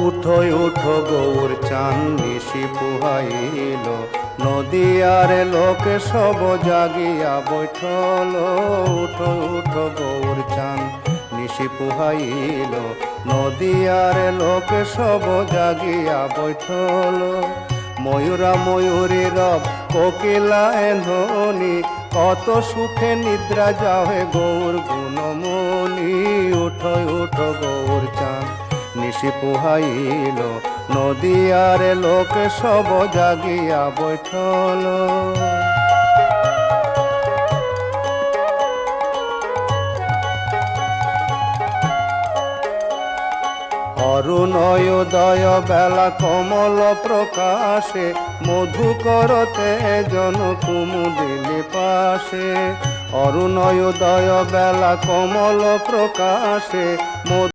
উঠো উঠো গৌর চান নিশি পুহাইল, নদিয়ার লোক সব জাগিয়া বৈঠল। উঠো উঠো গৌর চান নিশি পুহাইল, নদিয়ার লোক সব জাগিয়া বৈঠল। ময়ূরা ময়ূরী রব কোকিলায় ধ্বনি, কত সুখে নিদ্রা যাহে গৌর গুণমণি। উঠো উঠো গৌর চান নিশি পুহাইল, নদিয়ার লোক সব জাগিয়া বৈঠল। অরুণোদয় বেলা কমল প্রকাশে, মধুকরতে জন কুমুদিনী পাশে। অরুণোদয় বেলা কমল প্রকাশে,